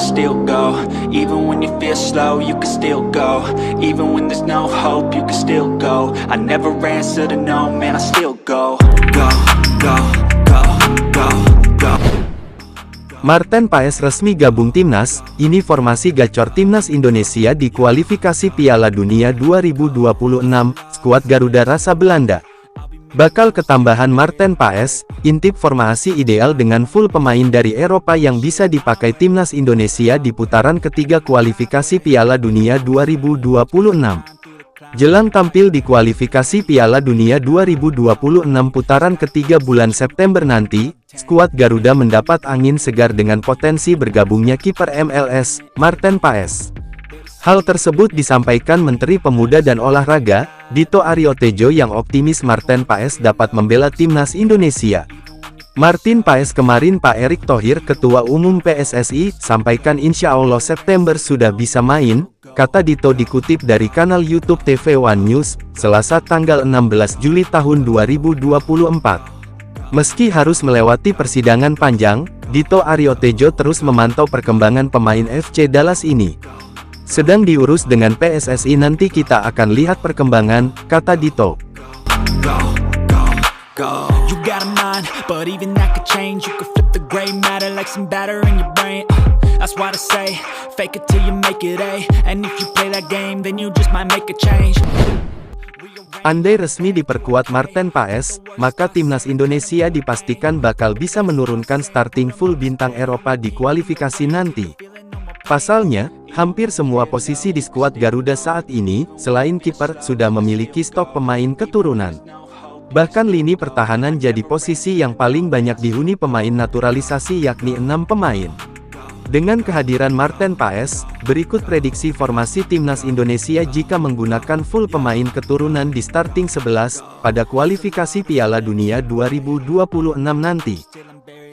still go. Even when you feel slow, you can still go. Even when there's no hope, you can still go. I never answer to no, man, I still go. Go, go, go, go, go. Marten Paes resmi gabung timnas. Ini formasi gacor timnas Indonesia di kualifikasi Piala Dunia 2026, skuad Garuda rasa Belanda. Bakal ketambahan Marten Paes, intip formasi ideal dengan full pemain dari Eropa yang bisa dipakai timnas Indonesia di putaran ketiga kualifikasi Piala Dunia 2026. Jelang tampil di kualifikasi Piala Dunia 2026 putaran ketiga bulan September nanti, skuad Garuda mendapat angin segar dengan potensi bergabungnya kiper MLS, Marten Paes. Hal tersebut disampaikan Menteri Pemuda dan Olahraga, Dito Aryo Tejo yang optimis Marten Paes dapat membela timnas Indonesia. Marten Paes kemarin Pak Erick Thohir Ketua Umum PSSI, sampaikan insya Allah September sudah bisa main, kata Dito dikutip dari kanal YouTube TV One News, Selasa tanggal 16 Juli tahun 2024. Meski harus melewati persidangan panjang, Dito Aryo Tejo terus memantau perkembangan pemain FC Dallas ini. Sedang diurus dengan PSSI, nanti kita akan lihat perkembangan, kata Dito. Go, go, go. You got a mind, but even that could change. You could flip the gray matter like some batter in your brain. That's what I say, fake it till you make it A. And if you play that game, then you just might make a change. Andai resmi diperkuat Marten Paes, maka timnas Indonesia dipastikan bakal bisa menurunkan starting full bintang Eropa di kualifikasi nanti. Pasalnya, hampir semua posisi di skuad Garuda saat ini, selain kiper, sudah memiliki stok pemain keturunan. Bahkan lini pertahanan jadi posisi yang paling banyak dihuni pemain naturalisasi yakni 6 pemain. Dengan kehadiran Marten Paes, berikut prediksi formasi timnas Indonesia jika menggunakan full pemain keturunan di starting 11, pada kualifikasi Piala Dunia 2026 nanti.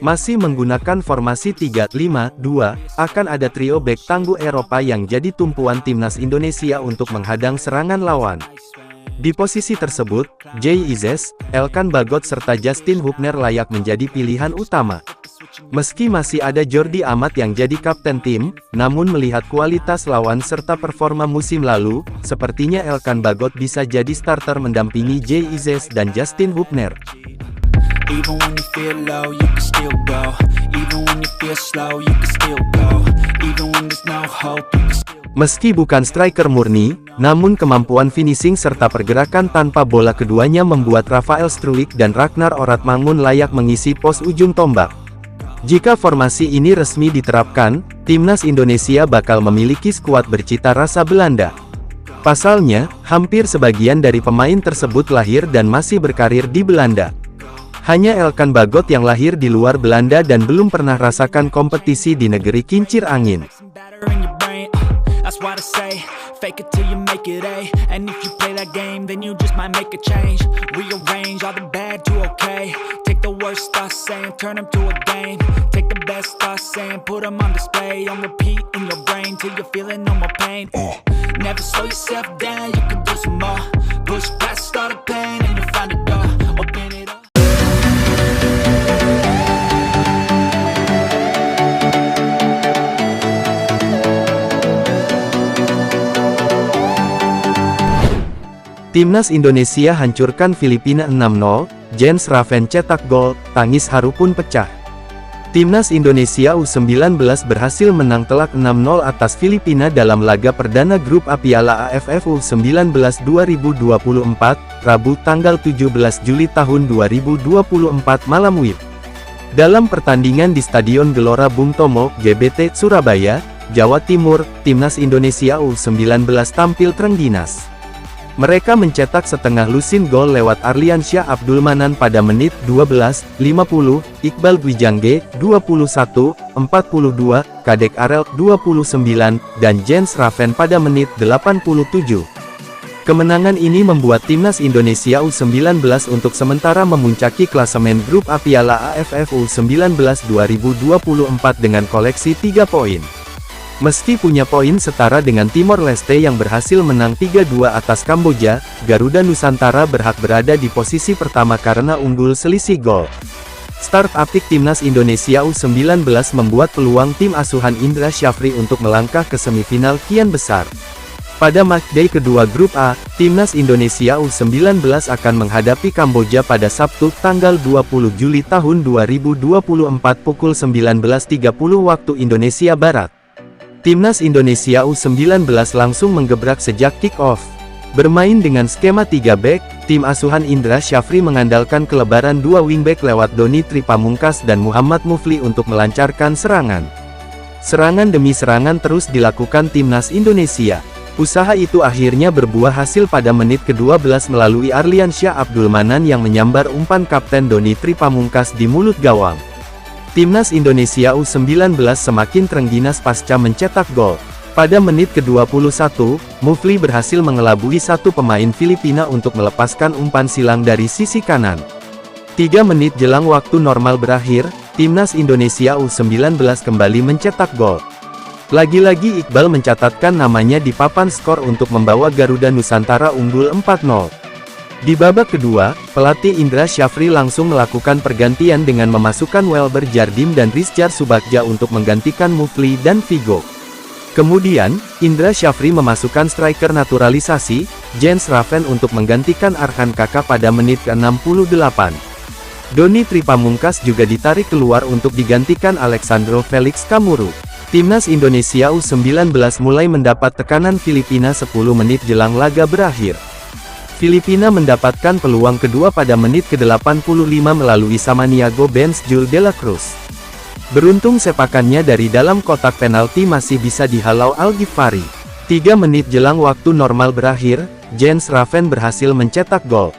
Masih menggunakan formasi 3-5-2, akan ada trio bek tangguh Eropa yang jadi tumpuan timnas Indonesia untuk menghadang serangan lawan. Di posisi tersebut, Jay Izes, Elkan Bagot serta Justin Hubner layak menjadi pilihan utama. Meski masih ada Jordi Amat yang jadi kapten tim, namun melihat kualitas lawan serta performa musim lalu, sepertinya Elkan Bagot bisa jadi starter mendampingi Jay Izes dan Justin Hubner. Even when you feel low, you can still go. Even when you feel slow, you can still go. Even when there's no hope, you can still go. Meski bukan striker murni, namun kemampuan finishing serta pergerakan tanpa bola keduanya membuat Rafael Struijk dan Ragnar Oratmangun layak mengisi pos ujung tombak. Jika formasi ini resmi diterapkan, timnas Indonesia bakal memiliki skuad bercita rasa Belanda. Pasalnya, hampir sebagian dari pemain tersebut lahir dan masih berkarir di Belanda. Hanya Elkan Bagot yang lahir di luar Belanda dan belum pernah rasakan kompetisi di negeri kincir angin. Timnas Indonesia hancurkan Filipina 6-0, Jens Raven cetak gol, tangis haru pun pecah. Timnas Indonesia U19 berhasil menang telak 6-0 atas Filipina dalam laga perdana grup A Piala AFF U19 2024, Rabu tanggal 17 Juli tahun 2024 malam WIB. Dalam pertandingan di Stadion Gelora Bung Tomo, GBT, Surabaya, Jawa Timur, Timnas Indonesia U19 tampil terengginas. Mereka mencetak setengah lusin gol lewat Arliansyah Abdul Manan pada menit 12, 50, Iqbal Gwijangge, 21, 42, Kadek Arel, 29, dan Jens Raven pada menit 87. Kemenangan ini membuat Timnas Indonesia U19 untuk sementara memuncaki klasemen grup A Piala AFF U19 2024 dengan koleksi 3 poin. Meski punya poin setara dengan Timor Leste yang berhasil menang 3-2 atas Kamboja, Garuda Nusantara berhak berada di posisi pertama karena unggul selisih gol. Start apik Timnas Indonesia U19 membuat peluang tim asuhan Indra Syafri untuk melangkah ke semifinal kian besar. Pada matchday kedua grup A, Timnas Indonesia U19 akan menghadapi Kamboja pada Sabtu tanggal 20 Juli tahun 2024 pukul 19.30 waktu Indonesia Barat. Timnas Indonesia U19 langsung menggebrak sejak kick-off. Bermain dengan skema 3 back, tim asuhan Indra Syafri mengandalkan kelebaran dua wingback lewat Doni Tripamungkas dan Muhammad Mufli untuk melancarkan serangan. Serangan demi serangan terus dilakukan Timnas Indonesia. Usaha itu akhirnya berbuah hasil pada menit ke-12 melalui Arliansyah Abdul Manan yang menyambar umpan Kapten Doni Tripamungkas di mulut gawang. Timnas Indonesia U19 semakin terengginas pasca mencetak gol. Pada menit ke-21, Mufli berhasil mengelabui satu pemain Filipina untuk melepaskan umpan silang dari sisi kanan. 3 menit jelang waktu normal berakhir, Timnas Indonesia U19 kembali mencetak gol. Lagi-lagi Iqbal mencatatkan namanya di papan skor untuk membawa Garuda Nusantara unggul 4-0. Di babak kedua, pelatih Indra Syafri langsung melakukan pergantian dengan memasukkan Welber Jardim dan Rizjar Subagja untuk menggantikan Mufli dan Vigo. Kemudian, Indra Syafri memasukkan striker naturalisasi, Jens Raven untuk menggantikan Arhan Kaka pada menit ke-68. Doni Tripamungkas juga ditarik keluar untuk digantikan Alexandro Felix Kamuru. Timnas Indonesia U19 mulai mendapat tekanan Filipina 10 menit jelang laga berakhir. Filipina mendapatkan peluang kedua pada menit ke-85 melalui Samaniago Benz Jul de la Cruz. Beruntung sepakannya dari dalam kotak penalti masih bisa dihalau Al-Ghifari. 3 menit jelang waktu normal berakhir, Jens Raven berhasil mencetak gol.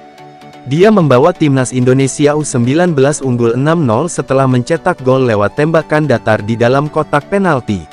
Dia membawa Timnas Indonesia U19 unggul 6-0 setelah mencetak gol lewat tembakan datar di dalam kotak penalti.